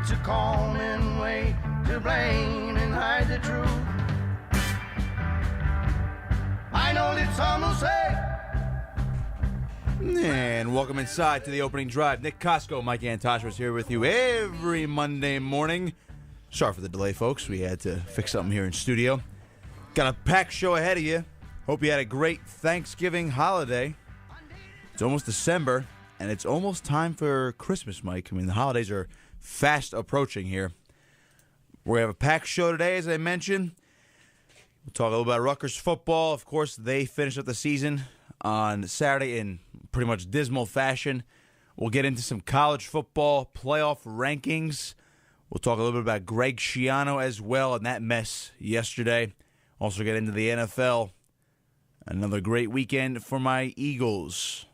It's a common way to blame and hide the truth. I know that some will say. And welcome inside to the opening drive. Nick Kosko, Mike Antosiewicz here with you every Monday morning. Sorry for the delay, folks. We had to fix something here in studio. Got a packed show ahead of you. Hope you had a great Thanksgiving holiday. It's almost December, and it's almost time for Christmas, Mike. I mean, the holidays are fast approaching here. We have a packed show today, as I mentioned. We'll talk a little about Rutgers football. Of course, they finished up the season on Saturday in pretty much dismal fashion. We'll get into some college football playoff rankings. We'll talk a little bit about Greg Schiano as well and that mess yesterday. Also get into the NFL. Another great weekend for my Eagles.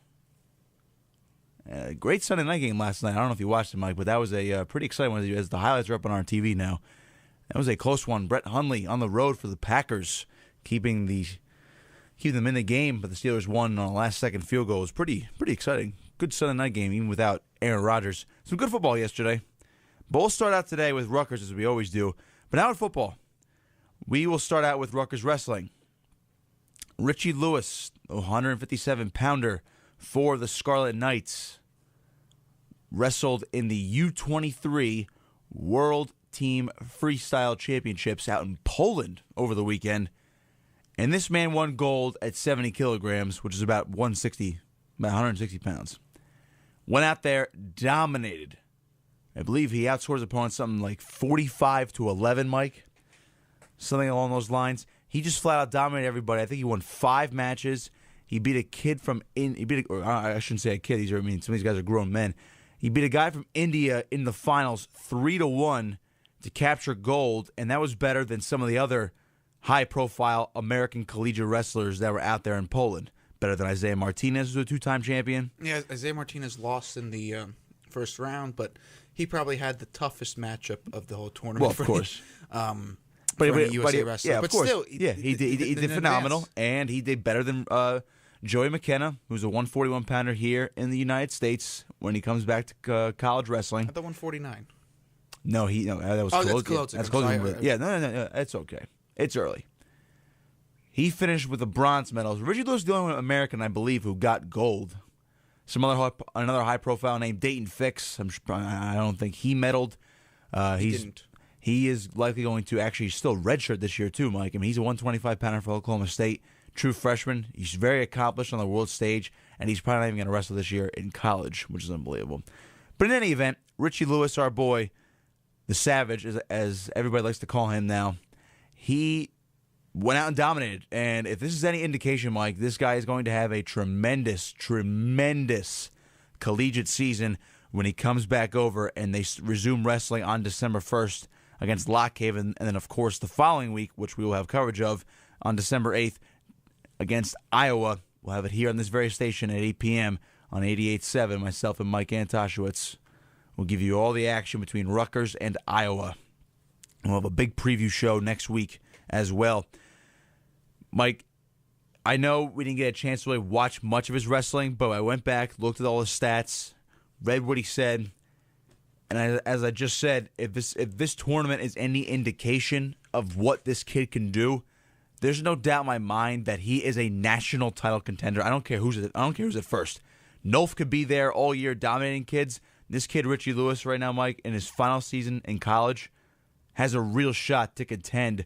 Great Sunday night game last night. I don't know if you watched it, Mike, but that was a pretty exciting one as the highlights are up on our TV now. That was a close one. Brett Hundley on the road for the Packers, keeping them in the game, but the Steelers won on a last-second field goal. It was pretty exciting. Good Sunday night game, even without Aaron Rodgers. Some good football yesterday. But we'll start out today with Rutgers, as we always do. But now in football, we will start out with Rutgers Wrestling. Richie Lewis, the 157-pounder for the Scarlet Knights, wrestled in the U23 World Team Freestyle Championships out in Poland over the weekend. And this man won gold at 70 kilograms, which is about 160 pounds. Went out there, dominated. I believe he outscored his opponent something like 45-11, Mike. Something along those lines. He just flat out dominated everybody. I think he won 5 matches. He beat a kid from I shouldn't say a kid. Some of these guys are grown men. He beat a guy from India in the finals 3-1 to capture gold, and that was better than some of the other high-profile American collegiate wrestlers that were out there in Poland. Better than Isaiah Martinez, who's a 2-time champion. Yeah, Isaiah Martinez lost in the first round, but he probably had the toughest matchup of the whole tournament. Well, of course. But USA wrestler. Yeah, but of course. Still, he did phenomenal, advance. And he did better than Joey McKenna, who's a 141-pounder here in the United States when he comes back to college wrestling. At the 149. No, that was close. That's close. No, it's okay. It's early. He finished with the bronze medals. Richie Lewis, the only American, I believe, who got gold. Another high-profile named Dayton Fix. I don't think he medaled. He didn't. He is likely going to actually still redshirt this year too, Mike. I mean, he's a 125-pounder for Oklahoma State, true freshman. He's very accomplished on the world stage, and he's probably not even going to wrestle this year in college, which is unbelievable. But in any event, Richie Lewis, our boy, the Savage, as everybody likes to call him now, he went out and dominated. And if this is any indication, Mike, this guy is going to have a tremendous collegiate season when he comes back over and they resume wrestling on December 1st against Lockhaven. And then, of course, the following week, which we will have coverage of, on December 8th against Iowa. We'll have it here on this very station at 8 p.m. on 88.7. Myself and Mike Antosiewicz will give you all the action between Rutgers and Iowa. We'll have a big preview show next week as well. Mike, I know we didn't get a chance to really watch much of his wrestling, but I went back, looked at all his stats, read what he said, and as I just said, if this tournament is any indication of what this kid can do, there's no doubt in my mind that he is a national title contender. I don't care who's at first. Nolf could be there all year dominating kids. This kid, Richie Lewis, right now, Mike, in his final season in college, has a real shot to contend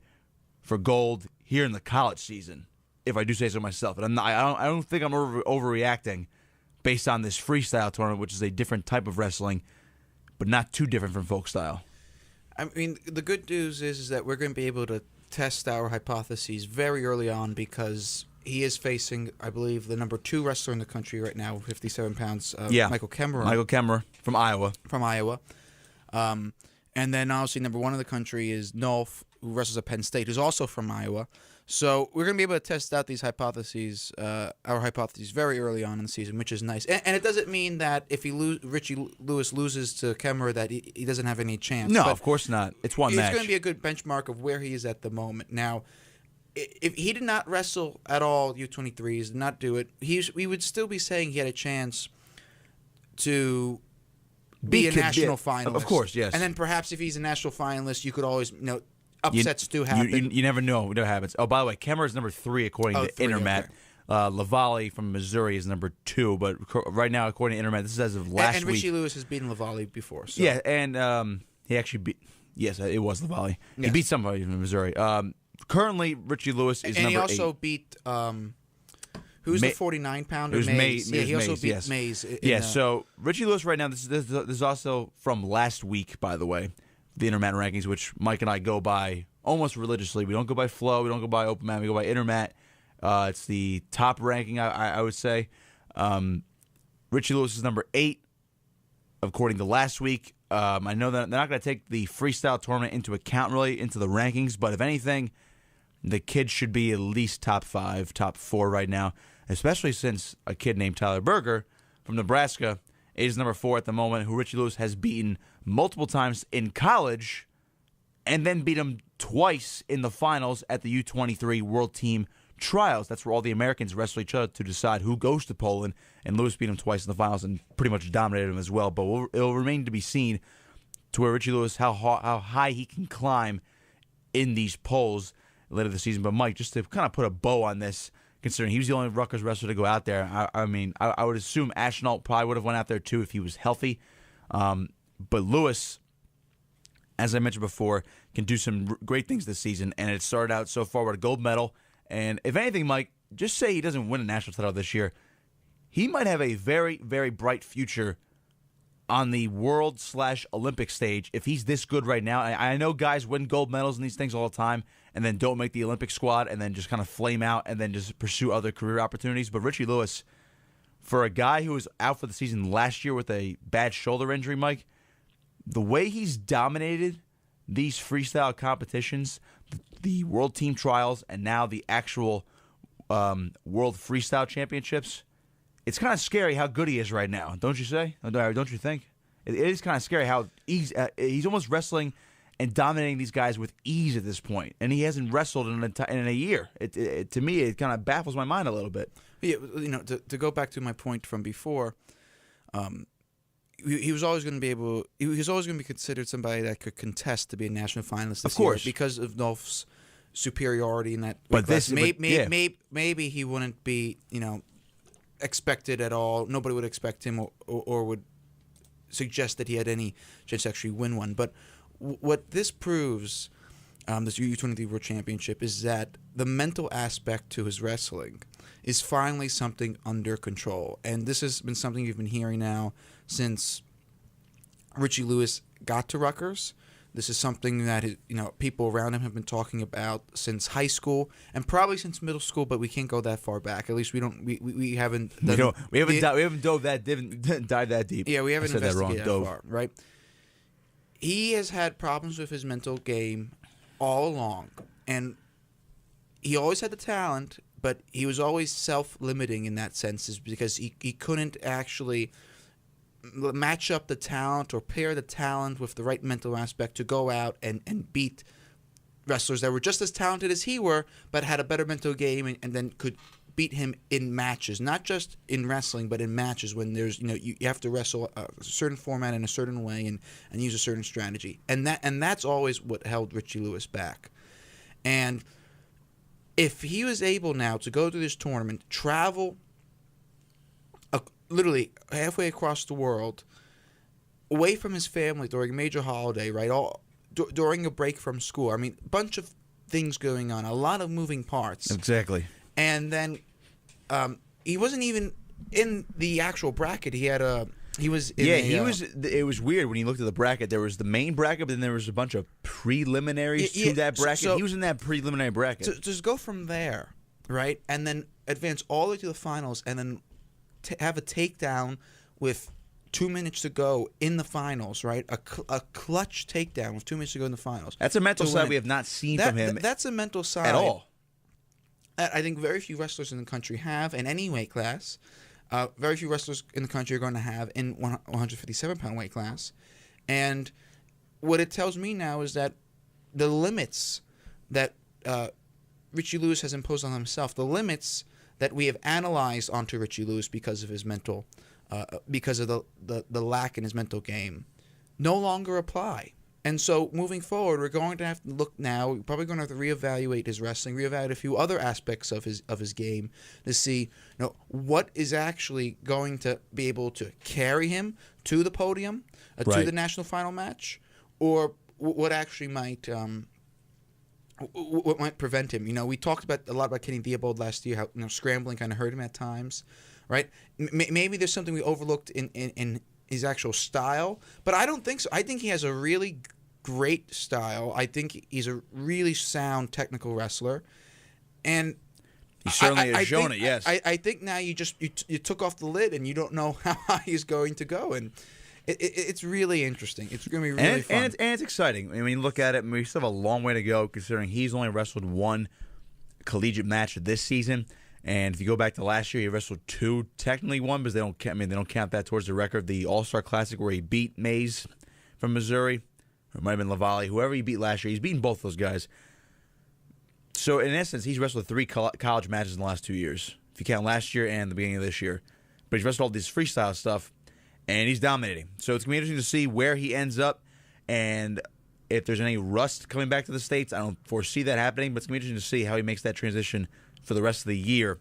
for gold here in the college season, if I do say so myself. And I don't think I'm overreacting based on this freestyle tournament, which is a different type of wrestling, but not too different from folk style. I mean, the good news is that we're going to be able to test our hypotheses very early on because he is facing, I believe, the number 2 wrestler in the country right now, 57 pounds, Michael Kemmerer. Michael Kemmerer from Iowa. And then, obviously, number 1 in the country is Nolf, who wrestles at Penn State, who's also from Iowa. So we're going to be able to test out these hypotheses, our hypotheses, very early on in the season, which is nice. And it doesn't mean that if Richie Lewis loses to Kemmerer that he doesn't have any chance. No, of course not. It's one match. It's going to be a good benchmark of where he is at the moment. Now, if he did not wrestle at all U23s, did not do it, we would still be saying he had a chance to be a national finalist. Of course, yes. And then perhaps if he's a national finalist, you could always, upsets do happen. You never know what happens. Oh, by the way, Kemmer is number 3 according to Intermat. Okay. Lavallee from Missouri is number 2, but right now, according to Internet, this is as of last week. And Richie Lewis has beaten Lavallee before. So. Yeah, and he actually beat. Yes, it was Lavallee. Yes. He beat somebody from Missouri. Currently, Richie Lewis is number 8. And he also beat. Who's the 49-pounder? It was Mays. Yeah, he also beat yes. Mays. So Richie Lewis right now. This is also from last week, by the way, the Intermat rankings, which Mike and I go by almost religiously. We don't go by Flow. We don't go by Open Mat. We go by Intermat. It's the top ranking, I would say. Richie Lewis is number 8, according to last week. I know that they're not going to take the freestyle tournament into account, really, into the rankings, but if anything, the kid should be at least top 5, top 4 right now, especially since a kid named Tyler Berger from Nebraska is number 4 at the moment, who Richie Lewis has beaten multiple times in college and then beat him twice in the finals at the U23 World Team Trials. That's where all the Americans wrestle each other to decide who goes to Poland, and Lewis beat him twice in the finals and pretty much dominated him as well. But it'll remain to be seen to where Richie Lewis, how high he can climb in these polls later this season. But Mike, just to kind of put a bow on this, considering he was the only Rutgers wrestler to go out there, I would assume Ashnault probably would have went out there too if he was healthy. But Lewis, as I mentioned before, can do some great things this season, and it started out so far with a gold medal. And if anything, Mike, just say he doesn't win a national title this year, he might have a very, very bright future on the world/Olympic stage if he's this good right now. I know guys win gold medals and these things all the time and then don't make the Olympic squad and then just kind of flame out and then just pursue other career opportunities. But Richie Lewis, for a guy who was out for the season last year with a bad shoulder injury, Mike, the way he's dominated these freestyle competitions, the World Team Trials, and now the actual World Freestyle Championships, it's kind of scary how good he is right now. Don't you say? Don't you think? It is kind of scary how he's almost wrestling and dominating these guys with ease at this point, and he hasn't wrestled in a year. To me, it kind of baffles my mind a little bit. Yeah, to go back to my point from before, he was always going to be able. He was always going to be considered somebody that could contest to be a national finalist. Of course, because of Nolf's superiority in that. But maybe he wouldn't be expected at all. Nobody would expect him or would suggest that he had any chance to actually win one. But what this proves, this U23 World Championship, is that the mental aspect to his wrestling is finally something under control. And this has been something you've been hearing now since Richie Lewis got to Rutgers. This is something that people around him have been talking about since high school and probably since middle school, but we can't go that far back. At least we don't. We haven't. We haven't dived that deep. Yeah, we haven't investigated that far, right? He has had problems with his mental game all along, and he always had the talent, but he was always self-limiting in that sense, is because he couldn't actually match up the talent or pair the talent with the right mental aspect to go out and beat wrestlers that were just as talented as he were, but had a better mental game and then could beat him in matches, not just in wrestling, but in matches when there's you have to wrestle a certain format in a certain way and use a certain strategy, and that's always what held Richie Lewis back. And if he was able now to go to this tournament, travel literally halfway across the world, away from his family during a major holiday, right? During a break from school. I mean, a bunch of things going on, a lot of moving parts. Exactly. And then he wasn't even in the actual bracket. He was. It was weird when you looked at the bracket. There was the main bracket, but then there was a bunch of preliminaries to that bracket. So he was in that preliminary bracket. So just go from there, right, and then advance all the way to the finals, and then have a takedown with 2 minutes to go in the finals, right? A clutch takedown with 2 minutes to go in the finals. That's a mental side we have not seen from him. That's a mental side at all. That I think very few wrestlers in the country have in any weight class. Very few wrestlers in the country are going to have in 157-pound weight class. And what it tells me now is that the limits that Richie Lewis has imposed on himself, the limits that we have analyzed onto Richie Lewis because of his mental because of the lack in his mental game no longer apply. And so moving forward, we're going to have to look now. We're probably going to have to reevaluate his wrestling, reevaluate a few other aspects of his game to see what is actually going to be able to carry him to the podium, to the national final match, or what actually might prevent him. We talked a lot about Kenny Theobald last year, how scrambling kind of hurt him at times, right? Maybe there's something we overlooked in his actual style, but I don't think so. I think he has a really great style. I think he's a really sound technical wrestler, and he certainly has shown it. Yes, I think now you took off the lid and you don't know how high he's going to go, and it's really interesting. It's going to be really fun, and it's exciting. I mean, look at it. We still have a long way to go, considering he's only wrestled one collegiate match this season. And if you go back to last year, he wrestled 2, technically 1, because they don't count that towards the record. The All-Star Classic where he beat Mays from Missouri, or it might have been Lavallee, whoever he beat last year. He's beaten both those guys. So in essence, he's wrestled 3 college matches in the last 2 years, if you count last year and the beginning of this year. But he's wrestled all this freestyle stuff, and he's dominating. So it's going to be interesting to see where he ends up, and if there's any rust coming back to the States. I don't foresee that happening, but it's going to be interesting to see how he makes that transition for the rest of the year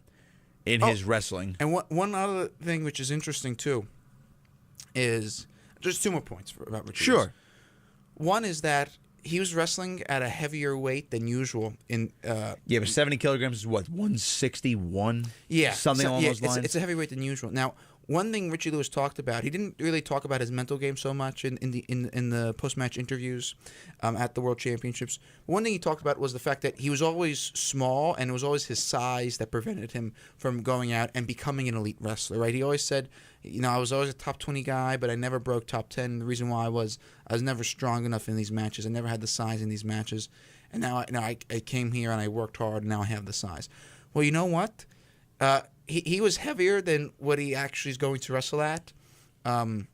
in his wrestling. And one other thing which is interesting too is just 2 more points about Richie. Sure. Lewis. One is that he was wrestling at a heavier weight than usual. But 70 kilograms is what, 161? Yeah, something along those lines. It's a heavier weight than usual. Now, one thing Richie Lewis talked about, he didn't really talk about his mental game so much in the post-match interviews at the World Championships. One thing he talked about was the fact that he was always small, and it was always his size that prevented him from going out and becoming an elite wrestler. Right? He always said, I was always a top 20 guy, but I never broke top 10. The reason why was I was never strong enough in these matches. I never had the size in these matches, and now I came here and I worked hard, and now I have the size. Well, you know what? He was heavier than what he actually is going to wrestle at in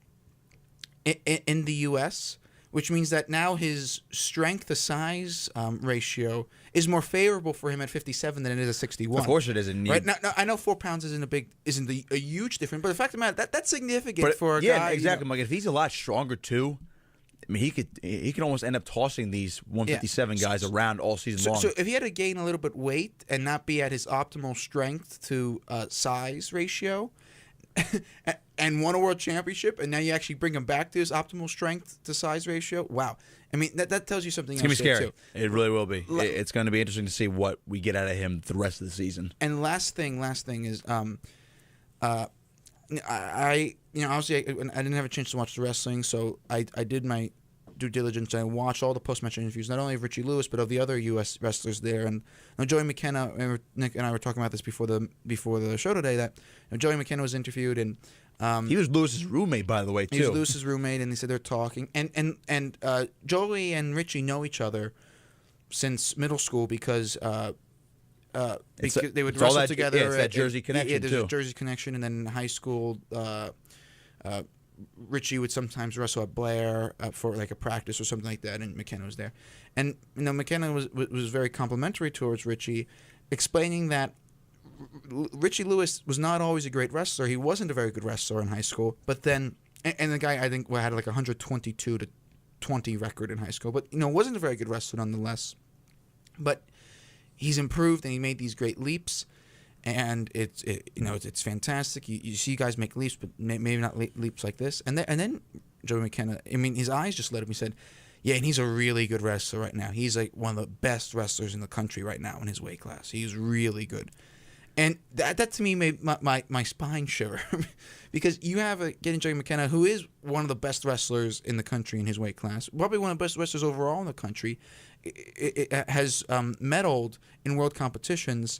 the U.S., which means that now his strength to size ratio is more favorable for him at 57 than it is at 61. Of course it is. Right? Now, I know 4 pounds isn't a huge difference, but the fact of the matter, that's significant for a guy. Yeah, exactly. Like, if he's a lot stronger too, I mean, he could almost end up tossing these 157 guys around all season long. So if he had to gain a little bit weight and not be at his optimal strength to size ratio, and won a world championship, and now you actually bring him back to his optimal strength to size ratio, wow. I mean, that tells you something else. It's going to be scary. Too. It really will be. It's going to be interesting to see what we get out of him the rest of the season. And last thing is, I obviously I didn't have a chance to watch the wrestling, so I did my due diligence. I watched all the post-match interviews, not only of Richie Lewis, but of the other U.S. wrestlers there. And Joey McKenna, Nick and I were talking about this before the show today, that Joey McKenna was interviewed, and he was Lewis's roommate, by the way, too. He was Lewis's roommate, and they said they're talking. And Joey and Richie know each other since middle school because they would wrestle together. Yeah, it's that Jersey connection, yeah, there's a Jersey connection, and then in high school, Richie would sometimes wrestle at Blair for like a practice or something like that, and McKenna was there. And McKenna was very complimentary towards Richie, explaining that Richie Lewis was not always a great wrestler. He wasn't a very good wrestler in high school, but then, and the guy I think had like 122-20 record in high school, but wasn't a very good wrestler nonetheless. But he's improved and he made these great leaps, and it's fantastic. You see guys make leaps, but maybe not leaps like this. And then Joey McKenna, I mean, his eyes just lit up. He said, "Yeah, and he's a really good wrestler right now. He's like one of the best wrestlers in the country right now in his weight class. He's really good." And that to me made my spine shiver, because you have getting Joey McKenna, who is one of the best wrestlers in the country in his weight class, probably one of the best wrestlers overall in the country. It has medaled in world competitions.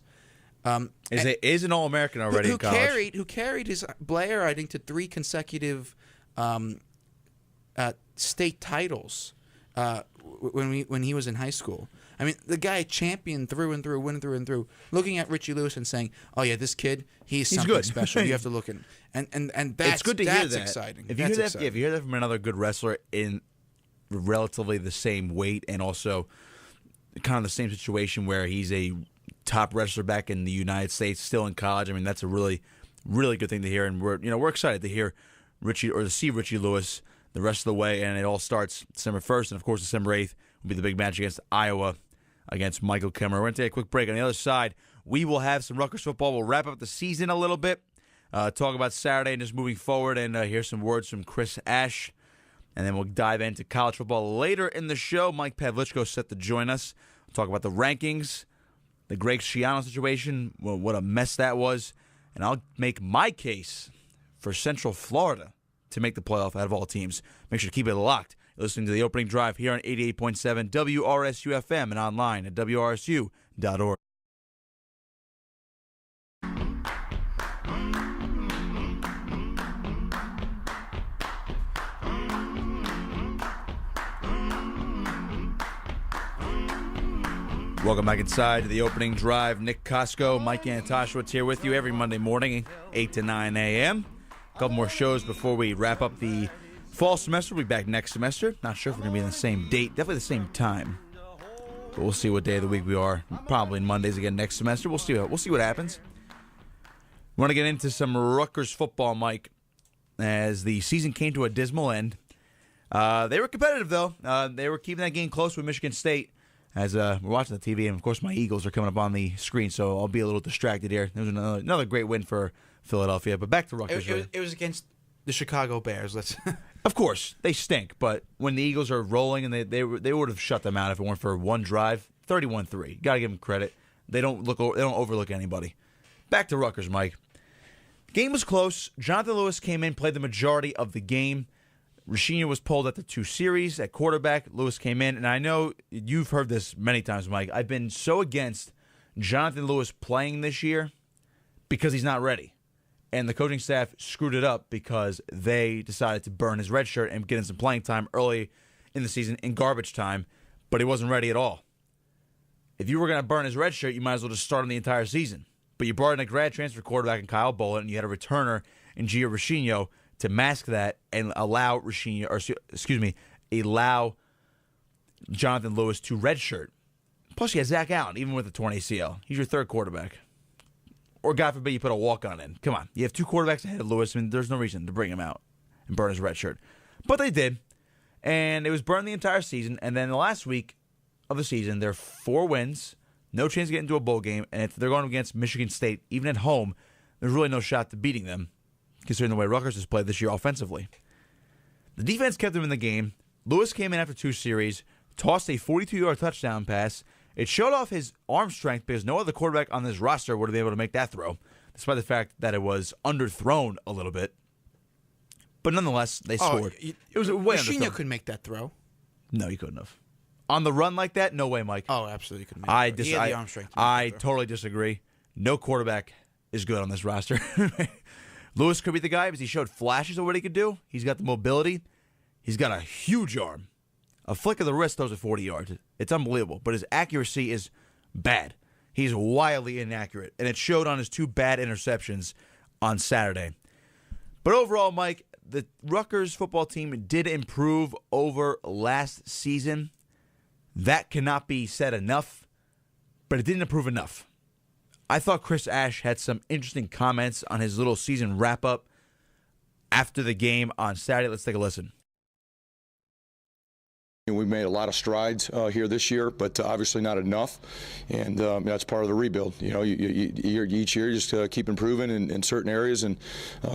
Is an All-American already in college. Who carried his Blair, I think, to 3 consecutive state titles when he was in high school. I mean, the guy championed through and through, winning through and through. Looking at Richie Lewis and saying, "Oh yeah, this kid, he's something good. special." You have to look in, and that's it's good to hear that. Exciting. If you hear that, if you hear that from another good wrestler in relatively the same weight, and also kind of the same situation where he's a top wrestler back in the United States, still in college, I mean, that's a really, really good thing to hear, and we're excited to hear to see Richie Lewis the rest of the way, and it all starts December 1st, and of course December 8th will be the big match against Iowa, against Michael Kemmer. We're going to take a quick break. On the other side, we will have some Rutgers football. We'll wrap up the season a little bit, talk about Saturday and just moving forward, and hear some words from Chris Ash. And then we'll dive into college football later in the show. Mike Pavlichko is set to join us. We'll talk about the rankings, the Greg Schiano situation, what a mess that was. And I'll make my case for Central Florida to make the playoff out of all teams. Make sure to keep it locked. You're listening to The Opening Drive here on 88.7 WRSU FM and online at WRSU.org. Welcome back inside to The Opening Drive. Nick Kosko, Mike Antosiewicz here with you every Monday morning, 8 to 9 a.m. A couple more shows before we wrap up the fall semester. We'll be back next semester. Not sure if we're going to be on the same date. Definitely the same time. But we'll see what day of the week we are. Probably Mondays again next semester. We'll see what happens. We want to get into some Rutgers football, Mike, as the season came to a dismal end. They were competitive, though. They were keeping that game close with Michigan State. As we're watching the TV, and of course my Eagles are coming up on the screen, so I'll be a little distracted here. There was another great win for Philadelphia, but back to Rutgers. It was against the Chicago Bears. Of course, they stink, but when the Eagles are rolling, and they would have shut them out if it weren't for one drive, 31-3. Got to give them credit. They don't overlook anybody. Back to Rutgers, Mike. Game was close. Jonathan Lewis came in, played the majority of the game. Richie was pulled at the 2 series at quarterback. Lewis came in, and I know you've heard this many times, Mike. I've been so against Jonathan Lewis playing this year because he's not ready. And the coaching staff screwed it up because they decided to burn his red shirt and get him some playing time early in the season in garbage time, but he wasn't ready at all. If you were going to burn his red shirt, you might as well just start him the entire season. But you brought in a grad transfer quarterback in Kyle Bullitt, and you had a returner in Gio Richie to mask that and allow Jonathan Lewis to redshirt. Plus, you have Zach Allen, even with a torn ACL. He's your third quarterback. Or, God forbid, you put a walk-on in. Come on. You have 2 quarterbacks ahead of Lewis. I mean, there's no reason to bring him out and burn his red shirt. But they did. And it was burned the entire season. And then the last week of the season, there are 4 wins, no chance to get into a bowl game. And if they're going against Michigan State, even at home, there's really no shot to beating them, considering the way Rutgers has played this year offensively. The defense kept them in the game. Lewis came in after 2 series, tossed a 42-yard touchdown pass. It showed off his arm strength because no other quarterback on this roster would have been able to make that throw, despite the fact that it was underthrown a little bit. But nonetheless, they scored. It was way underthrown. Schiano couldn't make that throw. No, he couldn't have. On the run like that, no way, Mike. Oh, absolutely couldn't make it. He had the arm strength. I totally disagree. No quarterback is good on this roster. Lewis could be the guy because he showed flashes of what he could do. He's got the mobility. He's got a huge arm. A flick of the wrist throws it 40 yards. It's unbelievable. But his accuracy is bad. He's wildly inaccurate. And it showed on his 2 bad interceptions on Saturday. But overall, Mike, the Rutgers football team did improve over last season. That cannot be said enough. But it didn't improve enough. I thought Chris Ash had some interesting comments on his little season wrap-up after the game on Saturday. Let's take a listen. We've made a lot of strides here this year, but obviously not enough, and that's part of the rebuild. Each year just keep improving in certain areas and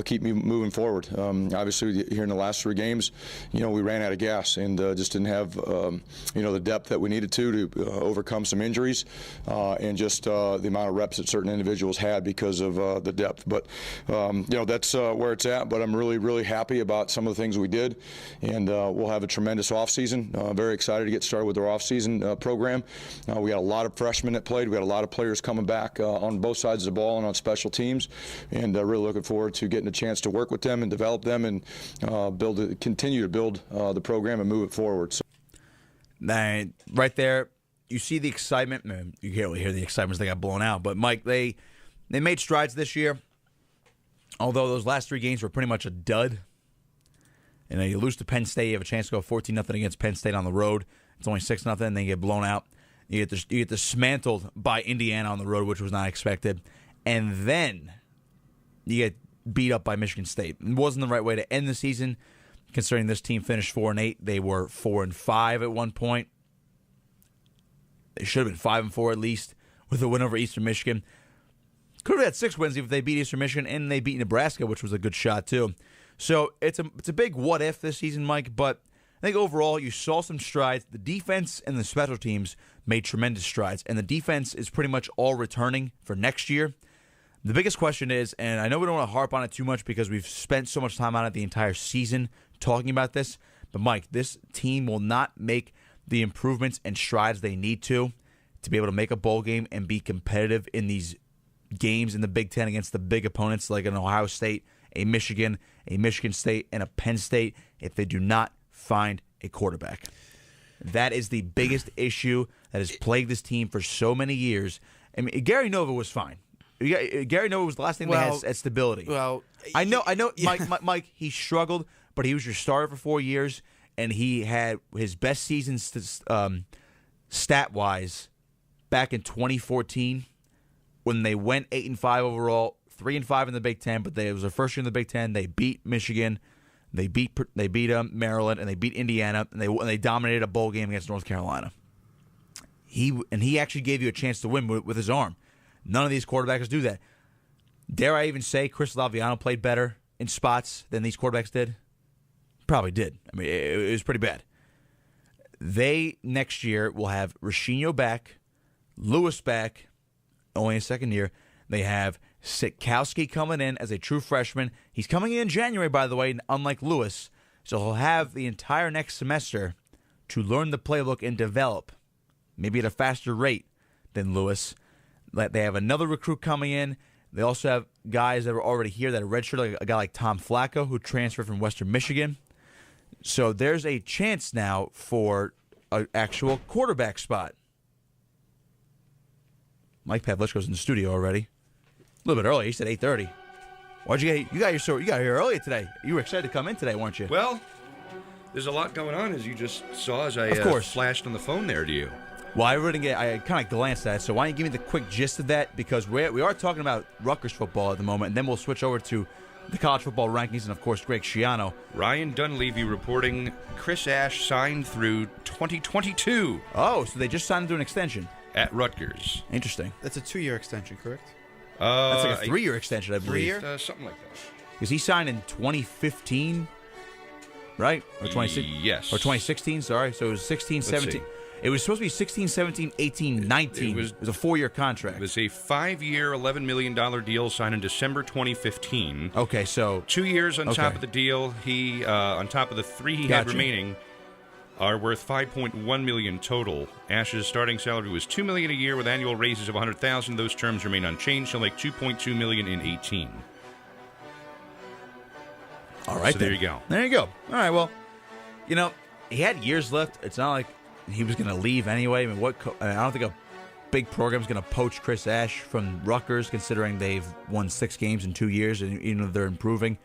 keep me moving forward. Obviously, here in the last 3 games, we ran out of gas and just didn't have the depth that we needed to overcome some injuries and just the amount of reps that certain individuals had because of the depth. But that's where it's at. But I'm really, really happy about some of the things we did, and we'll have a tremendous offseason. Very excited to get started with our off-season program. We got a lot of freshmen that played. We got a lot of players coming back on both sides of the ball and on special teams, and really looking forward to getting a chance to work with them and develop them and continue to build the program and move it forward. So. Right there, you see the excitement. Man, you can't really hear the excitement as they got blown out. But, Mike, they made strides this year, although those last 3 games were pretty much a dud. And you lose to Penn State, you have a chance to go 14-0 against Penn State on the road. It's only 6-0, then you get blown out. You get dismantled by Indiana on the road, which was not expected. And then you get beat up by Michigan State. It wasn't the right way to end the season, considering this team finished 4-8. They were 4-5 at one point. They should have been 5-4 at least with a win over Eastern Michigan. Could have had 6 wins if they beat Eastern Michigan and they beat Nebraska, which was a good shot too. So it's a big what if this season, Mike, but I think overall you saw some strides. The defense and the special teams made tremendous strides, and the defense is pretty much all returning for next year. The biggest question is, and I know we don't want to harp on it too much because we've spent so much time on it the entire season talking about this, but Mike, this team will not make the improvements and strides they need to be able to make a bowl game and be competitive in these games in the Big Ten against the big opponents like an Ohio State, a Michigan State, and a Penn State if they do not find a quarterback. That is the biggest issue that has plagued this team for so many years. I mean, Gary Nova was fine. Gary Nova was the last thing they had at stability. Well, I know, Mike, he struggled, but he was your starter for 4 years, and he had his best season stat-wise back in 2014 when they went 8-5 overall, 3-5 in the Big Ten, but it was their first year in the Big Ten. They beat Michigan, they beat Maryland, and they beat Indiana, and they dominated a bowl game against North Carolina. He actually gave you a chance to win with his arm. None of these quarterbacks do that. Dare I even say Chris Laviano played better in spots than these quarterbacks did? Probably did. I mean, it was pretty bad. They, next year, will have Rashino back, Lewis back, only a second year. They have Sitkowski coming in as a true freshman. He's coming in January, by the way, unlike Lewis. So he'll have the entire next semester to learn the playbook and develop, maybe at a faster rate than Lewis. They have another recruit coming in. They also have guys that are already here that are redshirted, like a guy like Tom Flacco, who transferred from Western Michigan. So there's a chance now for an actual quarterback spot. Mike Pavlichko's in the studio already. A little bit early. He said 8:30. Why'd you get? You got here early today. You were excited to come in today, weren't you? Well, there's a lot going on, as you just saw as I flashed on the phone there to you. Well, I kind of glanced at it, so why don't you give me the quick gist of that? Because we are talking about Rutgers football at the moment, and then we'll switch over to the college football rankings and, of course, Greg Schiano. Ryan Dunleavy reporting Chris Ash signed through 2022. Oh, so they just signed him to an extension. At Rutgers. Interesting. That's a 2-year extension, correct? That's like a 3-year extension, I believe. 3 year? Something like that. Because he signed in 2015, right? Or 2016? Yes. Or 2016, sorry. So it was 16, 17. It was supposed to be 16, 17, 18, 19. It was a 4-year contract. It was a 5-year, $11 million deal signed in December 2015. Okay, so 2 years on top of the deal. He, on top of the 3 he had remaining, are worth $5.1 million total. Ash's starting salary was $2 million a year with annual raises of $100,000. Those terms remain unchanged. He'll make $2.2 million in 18. All right, so there you go. There you go. All right, well, he had years left. It's not like he was going to leave anyway. I mean, I don't think a big program's going to poach Chris Ash from Rutgers, considering they've won 6 games in 2 years, and even if they're improving.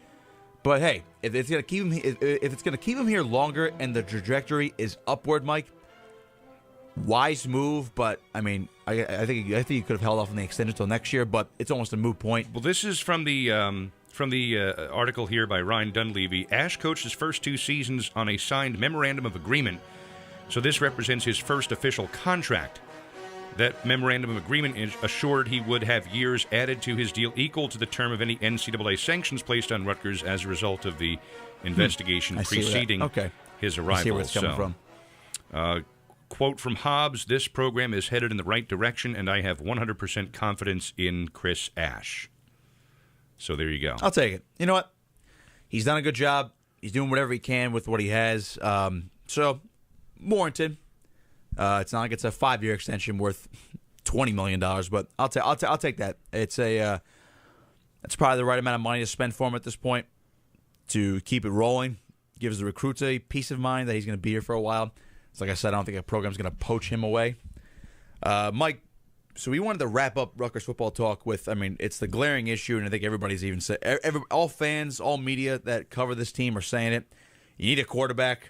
But hey, if it's going to keep him here longer, and the trajectory is upward, Mike, wise move. But I mean, I think he could have held off on the extension until next year. But it's almost a moot point. Well, this is from the article here by Ryan Dunleavy. Ash coached his first 2 seasons on a signed memorandum of agreement. So this represents his first official contract. That memorandum of agreement assured he would have years added to his deal equal to the term of any NCAA sanctions placed on Rutgers as a result of the investigation preceding his arrival. I see where it's coming from. Quote from Hobbs, "This program is headed in the right direction, and I have 100% confidence in Chris Ash." So there you go. I'll take it. You know what? He's done a good job. He's doing whatever he can with what he has. So warranted. It's not like it's a 5-year extension worth $20 million, but I'll take that. It's probably the right amount of money to spend for him at this point to keep it rolling. Gives the recruits a peace of mind that he's going to be here for a while. It's like I said, I don't think a program's going to poach him away. Mike, so we wanted to wrap up Rutgers football talk with, it's the glaring issue, and I think everybody's even said, all fans, all media that cover this team are saying it. You need a quarterback.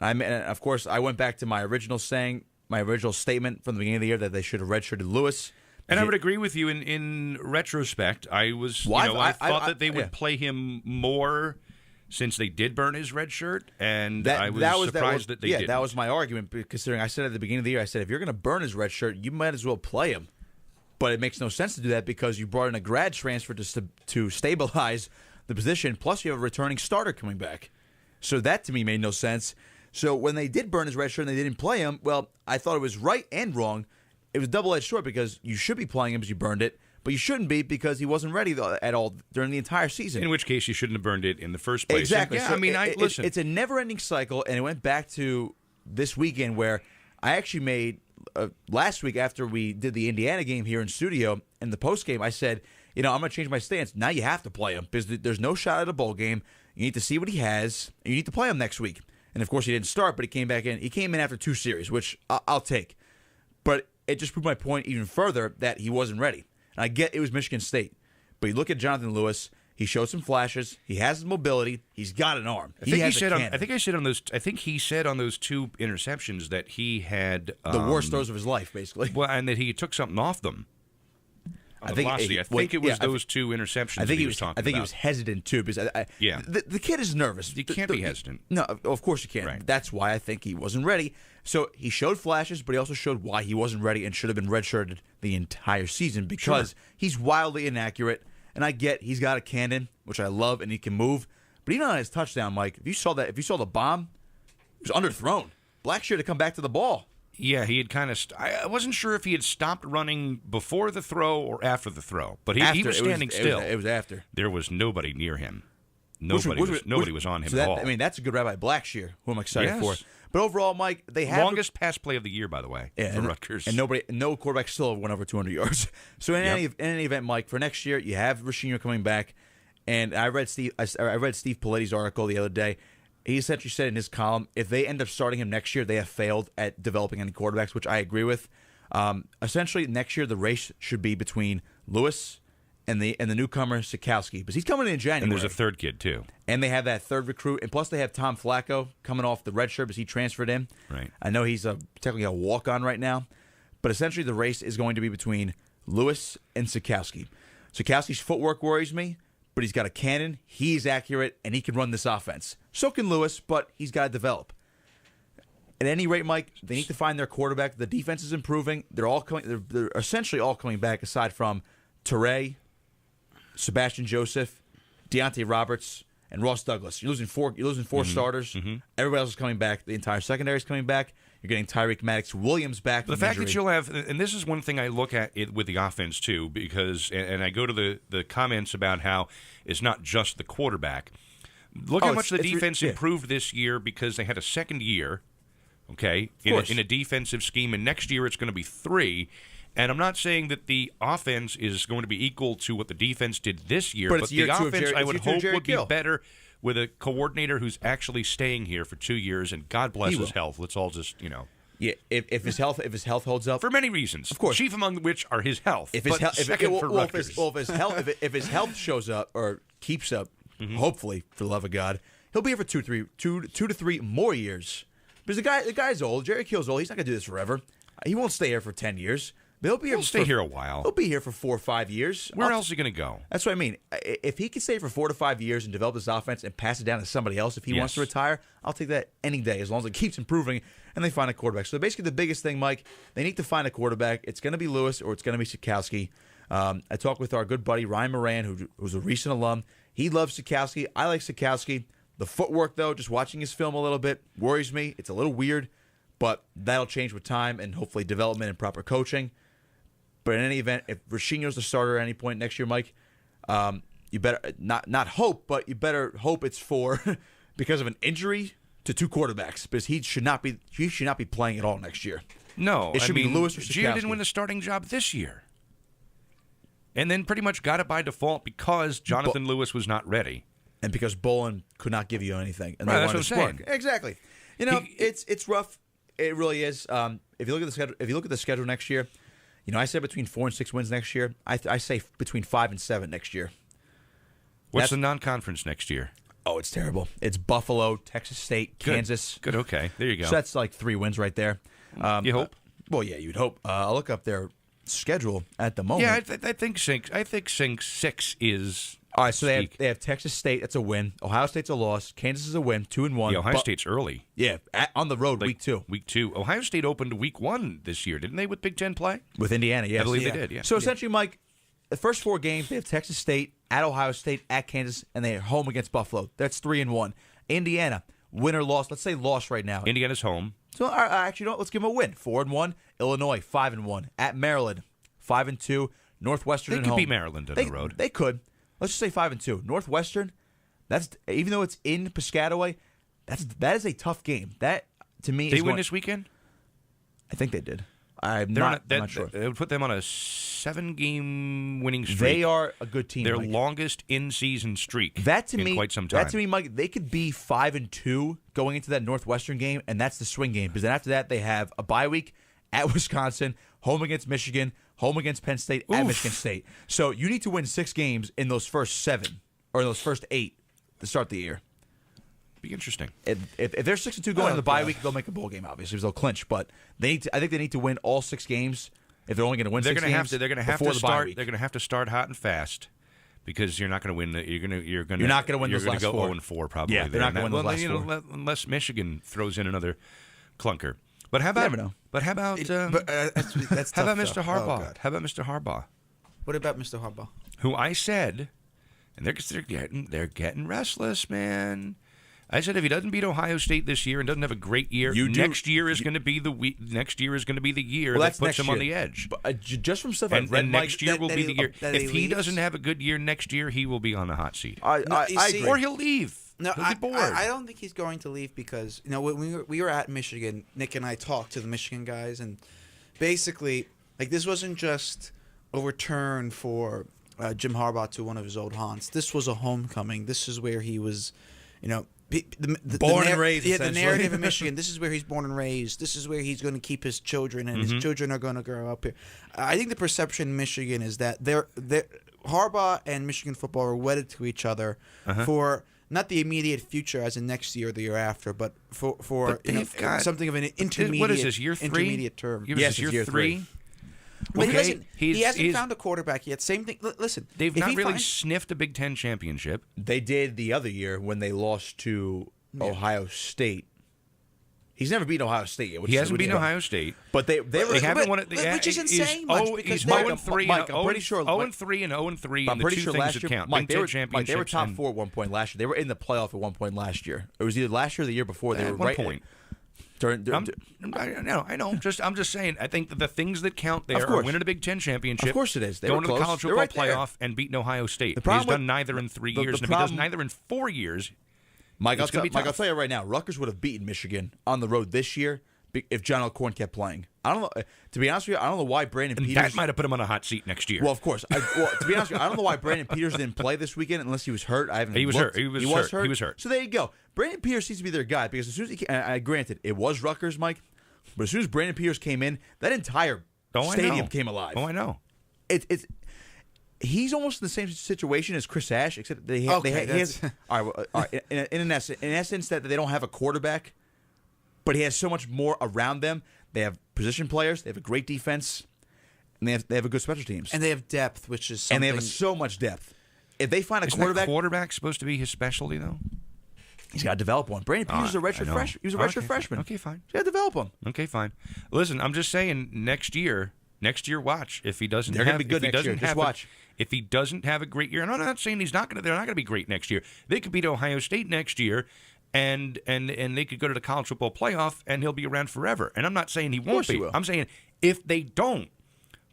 And of course, I went back to my original statement from the beginning of the year that they should have redshirted Lewis And I would agree with you in retrospect. I thought that they would play him more since they did burn his red shirt, and I was surprised that they didn't. That was my argument, considering I said at the beginning of the year, I said, if you're going to burn his red shirt, you might as well play him. But it makes no sense to do that because you brought in a grad transfer to stabilize the position, plus you have a returning starter coming back. So that, to me, made no sense. So when they did burn his red shirt and they didn't play him, well, I thought it was right and wrong. It was a double-edged sword because you should be playing him as you burned it, but you shouldn't be because he wasn't ready at all during the entire season. In which case, you shouldn't have burned it in the first place. Exactly. And, listen. It's a never-ending cycle, and it went back to this weekend where I actually made last week after we did the Indiana game here in studio and the post game. I said, I'm going to change my stance. Now you have to play him because there's no shot at a bowl game. You need to see what he has, and you need to play him next week. And of course, he didn't start, but he came back in. He came in after 2 series, which I'll take. But it just proved my point even further that he wasn't ready. And I get it was Michigan State, but you look at Jonathan Lewis. He showed some flashes. He has the mobility. He's got an arm. I think he said on those 2 interceptions that he had the worst throws of his life, basically. Well, and that he took something off them. I think it was those 2 interceptions. I think he was talking about. I think he was hesitant too because the kid is nervous. You can't be hesitant. No, of course you can't. Right. That's why I think he wasn't ready. So he showed flashes, but he also showed why he wasn't ready and should have been redshirted the entire season because he's wildly inaccurate. And I get he's got a cannon, which I love, and he can move. But even on his touchdown, Mike, if you saw the bomb, it was underthrown. Blackshear had to come back to the ball. Yeah, he had kind of. I wasn't sure if he had stopped running before the throw or after the throw, but he was standing still. It was after. There was nobody near him. Nobody was on him at all. I mean, that's a good Rabbi Blackshear, who I'm excited for. But overall, Mike, they have longest pass play of the year, by the way, for Rutgers. And no quarterback still went over 200 yards. So in any event, Mike, for next year, you have Riccio coming back, and I read Steve Paletti's article the other day. He essentially said in his column, if they end up starting him next year, they have failed at developing any quarterbacks, which I agree with. Essentially, next year the race should be between Lewis and the newcomer Sikowski, because he's coming in January. And there's a third kid too. And they have that third recruit, and plus they have Tom Flacco coming off the red shirt because he transferred in. Right. I know he's technically a walk-on right now, but essentially the race is going to be between Lewis and Sikowski. Sikowski's footwork worries me, but he's got a cannon, he's accurate, and he can run this offense. So can Lewis, but he's got to develop. At any rate, Mike, they need to find their quarterback. The defense is improving. They're essentially all coming back, aside from Teray, Sebastian Joseph, Deontay Roberts, and Ross Douglas. You're losing four starters. Mm-hmm. Everybody else is coming back. The entire secondary is coming back. You're getting Tyreek Maddox-Williams back. The fact that you'll have, and this is one thing I look at it with the offense too, because, and I go to the comments about how it's not just the quarterback. Look how much the defense improved this year because they had a second year, okay, in a defensive scheme, and next year it's going to be 3. And I'm not saying that the offense is going to be equal to what the defense did this year, but the offense I would hope would be better with a coordinator who's actually staying here for 2 years, and God bless his health. Let's all just, Yeah, if his health holds up for many reasons, of course, chief among which are his health. If his health shows up or keeps up, hopefully, for the love of God, he'll be here for 2 to 3 more years. Because the guy's old. Jerry Kill's old. He's not gonna do this forever. He won't stay here for 10 years. But he'll stay here a while. He'll be here for 4 or 5 years. Where else is he going to go? That's what I mean. If he can stay for 4 to 5 years and develop this offense and pass it down to somebody else, if he wants to retire, I'll take that any day as long as it keeps improving and they find a quarterback. So basically the biggest thing, Mike, they need to find a quarterback. It's going to be Lewis or it's going to be Sikowski. I talked with our good buddy Ryan Moran, who's a recent alum. He loves Sikowski. I like Sikowski. The footwork, though, just watching his film a little bit, worries me. It's a little weird, but that'll change with time and hopefully development and proper coaching. But in any event, if Ricino's the starter at any point next year, Mike, you better not hope, but you better hope it's for because of an injury to 2 quarterbacks, because he should not be playing at all next year. No, it should be Lewis or Sikowski. Gio didn't win the starting job this year, and then pretty much got it by default because Jonathan Lewis was not ready, and because Bolin could not give you anything. And that's what I'm saying. Exactly. It's rough. It really is. If you look at the schedule next year. I said between 4 and 6 wins next year. I say between 5 and 7 next year. What's the non-conference next year? Oh, it's terrible. It's Buffalo, Texas State, Kansas. Good. Okay. There you go. So that's like 3 wins right there. You hope? Well, yeah, you'd hope. I'll look up their schedule at the moment. Yeah, I think six is. All right, so they have Texas State. That's a win. Ohio State's a loss. Kansas is a win, 2-1. Yeah, Ohio State's early. Yeah, on the road, week 2. Week 2. Ohio State opened week 1 this year, didn't they, with Big Ten play? With Indiana, yes. I believe they did, yeah. So essentially, Mike, the first 4 games, they have Texas State, at Ohio State, at Kansas, and they're home against Buffalo. That's 3-1. Indiana, win or loss. Let's say loss right now. Indiana's home. So actually, let's give them a win. 4-1. Illinois, 5-1. At Maryland, 5-2. Northwestern They at could home. beat Maryland on the road. They could. Let's just say 5-2. Northwestern, that's even though it's in Piscataway, that is a tough game. That to me They win this weekend? I think they did. I'm not sure. It would put them on a 7-game winning streak. They are a good team. Their Mike. longest in-season streak. That to in me, quite some time. That to me, Mike, they could be 5-2 going into that Northwestern game, and that's the swing game. Because then after that, they have a bye week at Wisconsin, home against Michigan, home against Penn State, at Michigan State. So you need to win 6 games in those first 7 or those first 8 to start the year. Be interesting. If they're 6-2 going into the bye week, they'll make a bowl game. Obviously, because they'll clinch. But I think they need to win all 6 games. If they're only going to win 6 games, they're going to have to start. They're going to have to start hot and fast because you're not going to win. You're not going to win. You're going to go 0-4 probably. Yeah, they're not going to win those last 4. Unless Michigan throws in another clunker. But how about? You never know. But how about? That's how about tough Mr. stuff. Harbaugh? Oh, God. How about Mr. Harbaugh? What about Mr. Harbaugh? Who I said, and they're getting restless, man. I said if he doesn't beat Ohio State this year and doesn't have a great year, next year is going to be the year that puts him on the edge. But, just from stuff and, I've read, and next Mike, year will be the year. If he leaves? doesn't have a good year next year, he will be on the hot seat. I agree. Or he'll leave. No, he'll get bored. I don't think he's going to leave because when we were at Michigan, Nick and I talked to the Michigan guys, and basically, like, this wasn't just a return for Jim Harbaugh to one of his old haunts. This was a homecoming. This is where he was, born and raised. Yeah, the narrative in Michigan. This is where he's born and raised. This is where he's going to keep his children, and his children are going to grow up here. I think the perception in Michigan is that Harbaugh and Michigan football are wedded to each other for not the immediate future, as in next year or the year after, but for something of an intermediate. What is this, year 3? Intermediate term. Yes, it's year 3. But Okay, listen, he hasn't found a quarterback yet. Same thing. Listen, They've not really sniffed a Big Ten championship. They did the other year when they lost to Ohio State. He's never beaten Ohio State yet. He hasn't beaten Ohio State, but they haven't won it. Which is insane. He's 0-3. Mike, I'm pretty sure 0-3 and 0-3. I'm pretty sure last year, Mike, they were top 4 at one point last year. They were in the playoff at one point last year. It was either last year or the year before. They were right point. I know. I'm just saying. I think that the things that count there are winning a Big Ten championship. Of course it is. Going to the college football playoff and beating Ohio State. He's done neither in 3 years. And if he does neither in 4 years, Mike, I'll tell you right now, Rutgers would have beaten Michigan on the road this year if John Alcorn kept playing. I don't know. To be honest with you, I don't know why Brandon Peters. That might have put him on a hot seat next year. Well, of course. To be honest with you, I don't know why Brandon Peters didn't play this weekend unless he was hurt. He was hurt. He was hurt. So there you go. Brandon Peters seems to be their guy because as soon as granted, it was Rutgers, Mike, but as soon as Brandon Peters came in, that entire stadium came alive. Oh, I know. He's almost in the same situation as Chris Ash, except he has. All right. In essence, that they don't have a quarterback, but he has so much more around them. They have position players. They have a great defense, and they have a good special teams, and they have depth, which is something. And they have so much depth. If they find a quarterback supposed to be his specialty though. He's got to develop one. Brandon Peters is a redshirt freshman. He was a redshirt freshman. Okay, fine. He's got to develop him. Okay, fine. Listen, I'm just saying next year, watch. If he doesn't They're going to be good next year. Just watch. If he doesn't have a great year, and I'm not saying they're not going to be great next year. They could beat Ohio State next year, and they could go to the college football playoff, and he'll be around forever. And I'm not saying he won't be. I'm saying if they don't,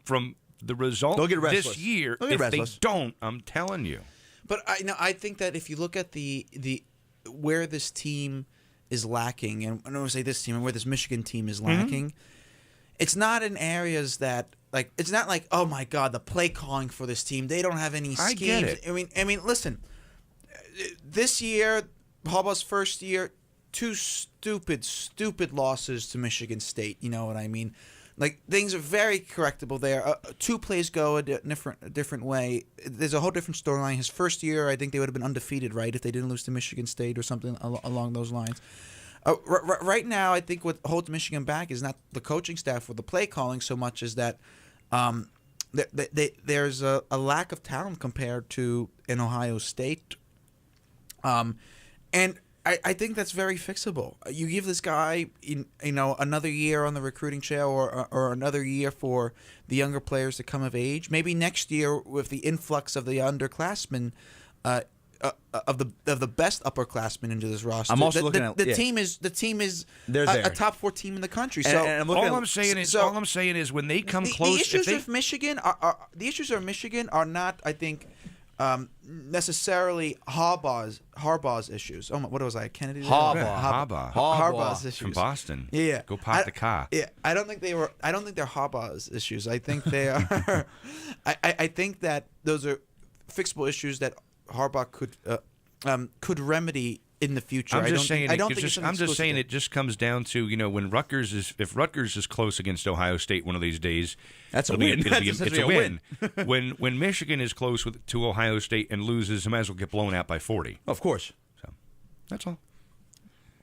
from the result this year, if they don't, I'm telling you. But I think that if you look at the where this team is lacking, and I don't want to say this team, and where this Michigan team is lacking, it's not in areas that. Like, it's not like, oh my God, the play calling for this team. They don't have any schemes. I get it. I mean, listen. This year, Harbaugh's first year, 2 stupid losses to Michigan State. You know what I mean? Like, things are very correctable there. 2 plays go a different way. There's a whole different storyline. His first year, I think they would have been undefeated, right, if they didn't lose to Michigan State or something along those lines. Right now, I think what holds Michigan back is not the coaching staff or the play calling so much as that There's a lack of talent compared to in Ohio State, and I think that's very fixable. You give this guy, another year on the recruiting trail, or another year for the younger players to come of age. Maybe next year with the influx of the underclassmen, of the best upperclassmen into this roster. I'm also looking at the team is They're a top 4 team in the country. So and all I'm saying is when they come close, the issues with Michigan are not, I think, necessarily Harbaugh's issues. Oh, what was I? Kennedy? Harbaugh's issues from Boston. Yeah, go park the car. Yeah, I don't think they're Harbaugh's issues. I think they are. I think that those are fixable issues that Harbaugh could remedy in the future. I'm just saying it just comes down to, when if Rutgers is close against Ohio State one of these days, that's a win. It's a win. when Michigan is close to Ohio State and loses, it might as well get blown out by 40. Of course. So that's all.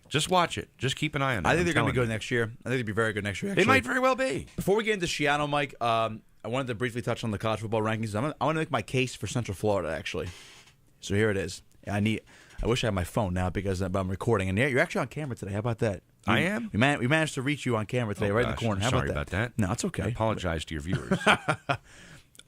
Just watch it. Just keep an eye on it. I think they're going to be good next year. I think they'll be very good next year. Actually. They might very well be. Before we get into Schiano, Mike, I wanted to briefly touch on the college football rankings. I want to make my case for Central Florida, actually. So here it is. I wish I had my phone now because I'm recording. And you're actually on camera today. How about that? I am? We managed to reach you on camera today, right in the corner. How Sorry about that. No, it's okay. I apologize to your viewers.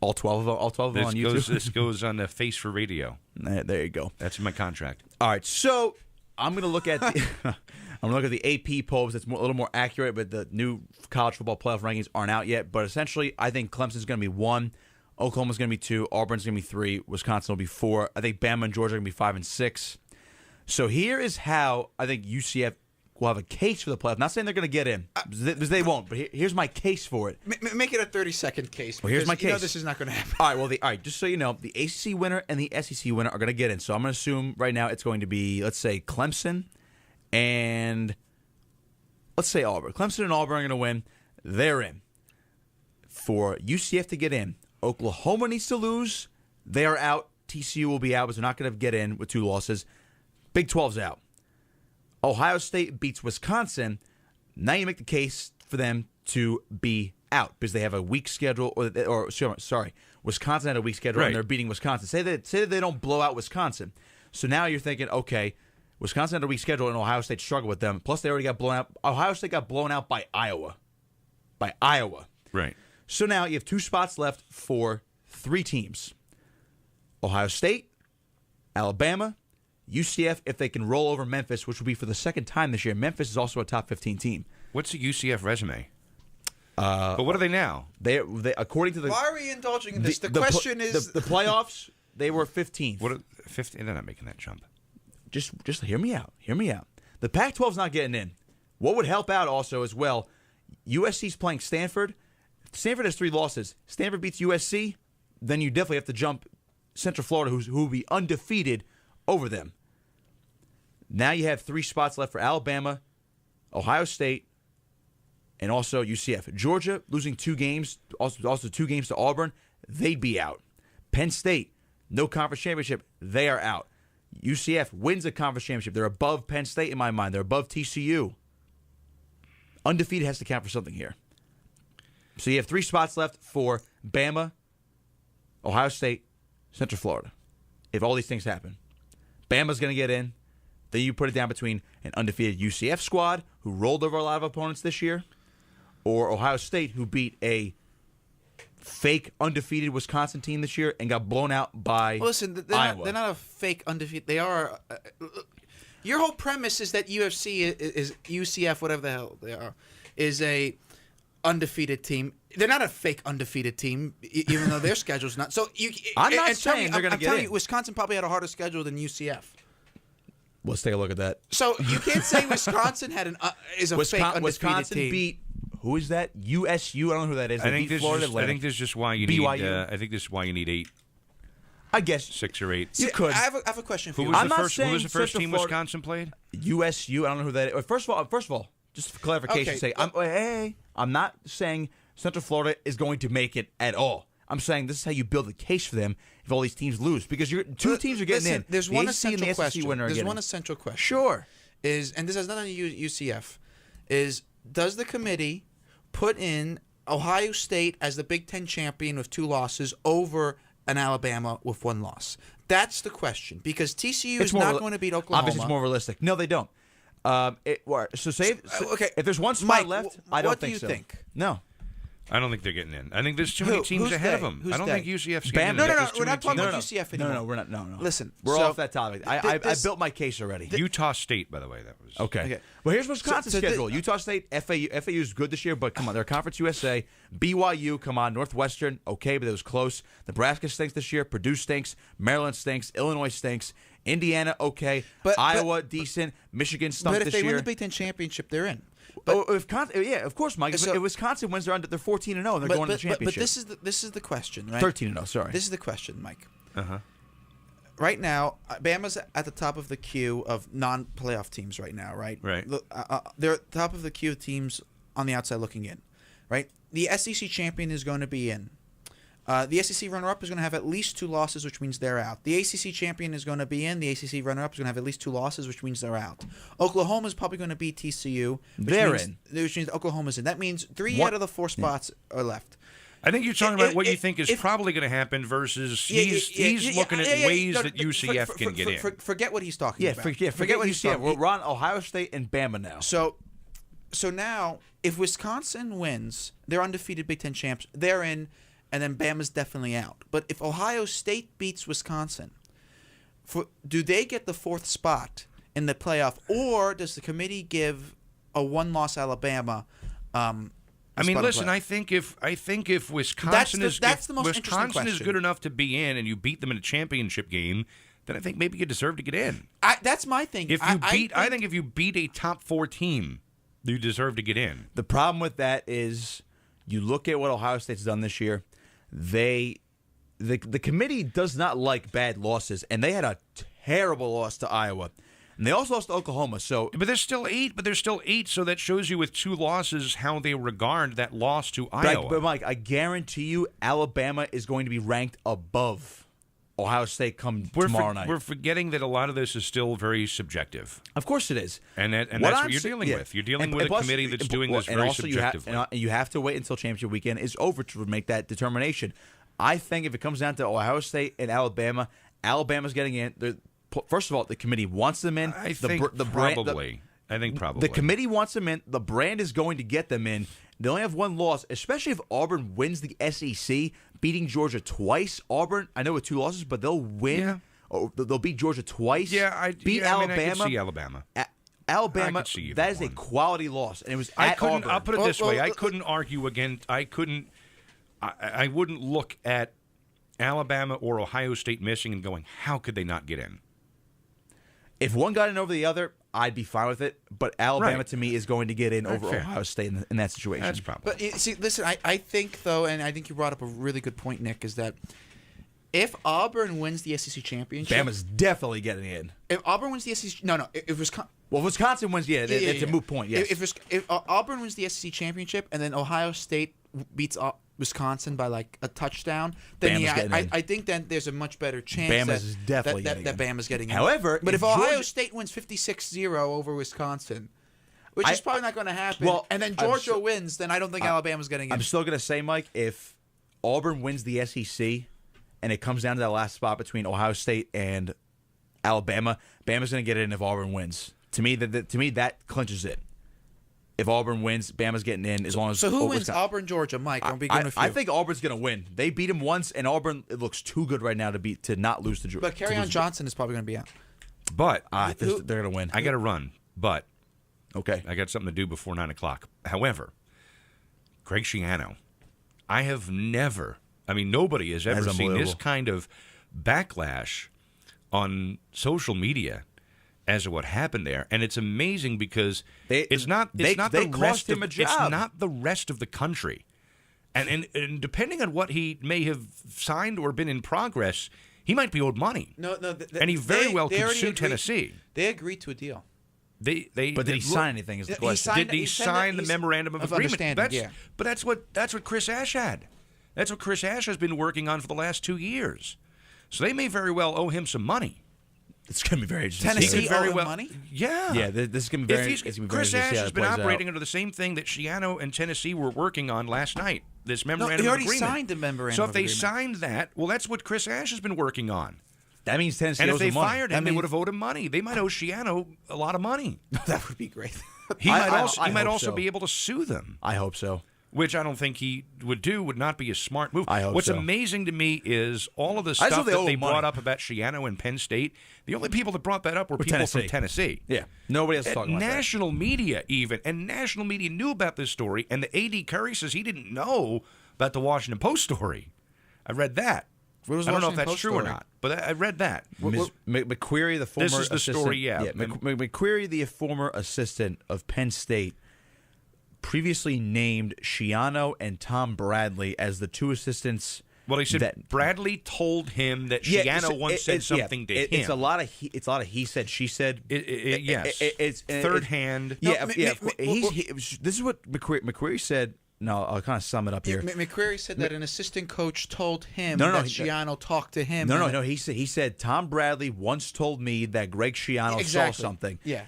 All 12 of them on YouTube? This goes on the Face for Radio. There you go. That's in my contract. All right, so I'm going to look at the AP polls. That's a little more accurate, but the new college football playoff rankings aren't out yet. But essentially, I think Clemson's going to be 1. Oklahoma's going to be 2. Auburn's going to be 3. Wisconsin will be 4. I think Bama and Georgia are going to be 5 and 6. So here is how I think UCF will have a case for the playoff. Not saying they're going to get in, because they won't. But here's my case for it. Make it a 30-second case. Well, here's my case. This is not going to happen. All right. Just so you know, the ACC winner and the SEC winner are going to get in. So I'm going to assume right now it's going to be, let's say, Clemson and let's say Auburn. Clemson and Auburn are going to win. They're in. For UCF to get in, Oklahoma needs to lose. They are out. TCU will be out, but they're not going to get in with 2 losses. Big 12's out. Ohio State beats Wisconsin. Now you make the case for them to be out because they have a weak schedule. Wisconsin had a weak schedule, and they're beating Wisconsin. Say that they don't blow out Wisconsin. So now you're thinking, okay, Wisconsin had a weak schedule, and Ohio State struggled with them. Plus, they already got blown out. Ohio State got blown out by Iowa. Right. So now you have 2 spots left for 3 teams. Ohio State, Alabama, UCF, if they can roll over Memphis, which will be for the second time this year. Memphis is also a top 15 team. What's the UCF resume? But what are they now? They according to the. Why are we indulging in this? The question is the playoffs. They were 15th. What? 15? They're not making that jump. Just hear me out. The Pac-12's not getting in. What would help out also as well? USC's playing Stanford. Stanford has 3 losses. Stanford beats USC, then you definitely have to jump Central Florida, who will be undefeated over them. Now you have 3 spots left for Alabama, Ohio State, and also UCF. Georgia losing 2 games, also 2 games to Auburn, they'd be out. Penn State, no conference championship, they are out. UCF wins a conference championship. They're above Penn State in my mind. They're above TCU. Undefeated has to count for something here. So you have 3 spots left for Bama, Ohio State, Central Florida. If all these things happen. Bama's going to get in. Then you put it down between an undefeated UCF squad, who rolled over a lot of opponents this year, or Ohio State, who beat a fake undefeated Wisconsin team this year and got blown out by Iowa. They're not a fake undefeated. They are. Your whole premise is that UFC is UCF, whatever the hell they are, is a undefeated team. They're not a fake undefeated team, even though their schedule's not. So I'm not saying they're going to get in. Wisconsin probably had a harder schedule than UCF. Let's take a look at that. So you can't say Wisconsin is a fake undefeated Wisconsin team. Beat who is that? USU. I don't know who that is. I think this is just why you need. I think this is why you need 8. I guess 6 or 8. You could. I have a question for you. Who was the first team Wisconsin played? USU. I don't know who that is. First of all, just for clarification, I'm not saying Central Florida is going to make it at all. I'm saying this is how you build a case for them if all these teams lose, because 2 teams are getting in. There's one essential question. There's one essential question. Sure. And this has nothing to do with UCF. Does the committee put in Ohio State as the Big Ten champion with 2 losses over an Alabama with 1 loss? That's the question, because TCU is not going to beat Oklahoma. Obviously, it's more realistic. No, they don't. If there's one spot Mike, left, I don't think so. What do you think? No. I don't think they're getting in. I think there's too many teams who's ahead of they? them. Who's I don't they? think UCF's Bam- getting in. No, There's too we're many not talking teams. about UCF anymore. No, we're not. No. Listen, we're so off that topic. I built my case already. Utah State, by the way, that was Okay. Well, here's Wisconsin's schedule. Utah State, FAU is good this year, but come on, they're Conference USA. BYU, come on. Northwestern, okay, but it was close. Nebraska stinks this year. Purdue stinks. Maryland stinks. Illinois stinks. Indiana, okay. Iowa, decent. Michigan stunk But if this they year. win the Big Ten championship, they're in. Yeah, of course, Mike. So- if Wisconsin wins, they're 14-0, and they're going to the championship. But this is the question, right? 13-0. Sorry. This is the question, Mike. Uh-huh. Right now, Bama's at the top of the queue of non-playoff teams right now, right? Right. They're at the top of the queue of teams on the outside looking in, right? The SEC champion is going to be in. The SEC runner-up is going to have at least 2 losses, which means they're out. The ACC champion is going to be in. The ACC runner-up is going to have at least 2 losses, which means they're out. Oklahoma is probably going to beat TCU. Which means Oklahoma's in. That means 3 out of the 4 spots are left. I think you're talking about what you think is probably going to happen versus he's looking at ways that UCF can get in. Forget what he's talking about. Forget what he's talking about. We're on Ohio State and Bama now. So now, if Wisconsin wins, they're undefeated Big Ten champs. They're in. And then Bama's definitely out. But if Ohio State beats Wisconsin, do they get the 4th spot in the playoff, or does the committee give a 1-loss Alabama? I mean, listen. I think if Wisconsin that's the most interesting Wisconsin is question. good enough to be in, and you beat them in a championship game, then I think maybe you deserve to get in. That's my thing. I think if you beat a top 4 team, you deserve to get in. The problem with that is you look at what Ohio State's done this year. The committee does not like bad losses, and they had a terrible loss to Iowa, and they also lost to Oklahoma. But there's still 8. So that shows you with 2 losses how they regard that loss to Iowa. But Mike, I guarantee you, Alabama is going to be ranked above Ohio State tomorrow night. We're forgetting that a lot of this is still very subjective. Of course it is, and that's what you're dealing with. You're dealing with a committee that's doing this very subjectively. You have to wait until championship weekend is over to make that determination. I think if it comes down to Ohio State and Alabama, Alabama's getting in. First of all, the committee wants them in. I think probably. The committee wants them in. The brand is going to get them in. They only have 1 loss, especially if Auburn wins the SEC, beating Georgia twice. Auburn, I know with 2 losses, but they'll win. Yeah. Or they'll beat Georgia twice. Beat Alabama. I can see Alabama. Alabama, I could see that is a quality loss, and it was at Auburn. I'll put it this way: I couldn't argue against. I wouldn't look at Alabama or Ohio State missing and going, "How could they not get in?" If one got in over the other, I'd be fine with it. But Alabama, to me, is going to get in over fair. Ohio State in that situation. That's probably. But see, listen, I think though, and I think you brought up a really good point, Nick, is that if Auburn wins the SEC championship, Bama's definitely getting in. If Auburn wins the SEC, if Wisconsin. Well, Wisconsin wins, it's a moot point. Yes. If Auburn wins the SEC championship and then Ohio State beats Wisconsin by like a touchdown, then I think then there's a much better chance Bama's definitely that Bama's getting in. However, but if Ohio State wins 56-0 over Wisconsin, which is probably not going to happen, and then Georgia wins, then I don't think Alabama's getting in. I'm still going to say, Mike, if Auburn wins the SEC and it comes down to that last spot between Ohio State and Alabama, Bama's going to get in if Auburn wins. To me, that clinches it. If Auburn wins, Bama's getting in as long as. So who wins? Auburn, Georgia, Mike. I'll be going with you. I think Auburn's going to win. They beat him once, and Auburn it looks too good right now to not lose to Georgia. But Kerryon Johnson is probably going to be out. But they're going to win. I got to run. But okay, I got something to do before 9:00. However, Greg Schiano, I have never. I mean, nobody has ever seen this kind of backlash on social media as to what happened there, and it's amazing because it's not the rest of the country, and depending on what he may have signed or been in progress, he might be owed money. And he very well could sue Tennessee. They agreed to a deal. But did he sign anything? Is the question? Did he sign the memorandum of agreement? But that's what Chris Ash had. That's what Chris Ash has been working on for the last 2 years. So they may very well owe him some money. It's going to be very interesting. Tennessee very owed well money? Yeah. Yeah, this is going to be very. It's gonna be very Chris interesting to Ash see how has it been plays operating out. under the same thing that Schiano and Tennessee were working on last night. This No, memorandum he already of agreement. signed the memorandum So if of they agreement. signed that, well, that's what Chris Ash has been working on. That means Tennessee And if owes they him money. fired him, they would have owed him money. They might owe Schiano a lot of money. That would be great. He I might hope also so. be able to sue them, I hope so. which I don't think he would do. Would not be a smart move. I hope What's so. amazing to me is all of the I just stuff hope they that owe they him brought money. up about Schiano and Penn State. The only people that brought that up were people Tennessee. from Tennessee. Yeah, nobody else is talking about that. National media and national media knew about this story, and the AD Curry says he didn't know about the Washington Post story. I read that. What was I the don't know if Washington that's Post true or story? not, but I read that. Ms. McQuarrie, the former This is the assistant, story, yeah. McQuarrie, the former assistant of Penn State, previously named Schiano and Tom Bradley as the two assistants. Well, he said that, Bradley told him that Schiano once said something to him. It's a lot of he said, she said. Yes. It's third hand. Yeah, No, yeah. This is what McQuarrie said. No, I'll kind of sum it up here. McQuarrie said that an assistant coach told him No, that Schiano talked to him. No. He said Tom Bradley once told me that Greg Schiano Exactly. saw something. Yeah.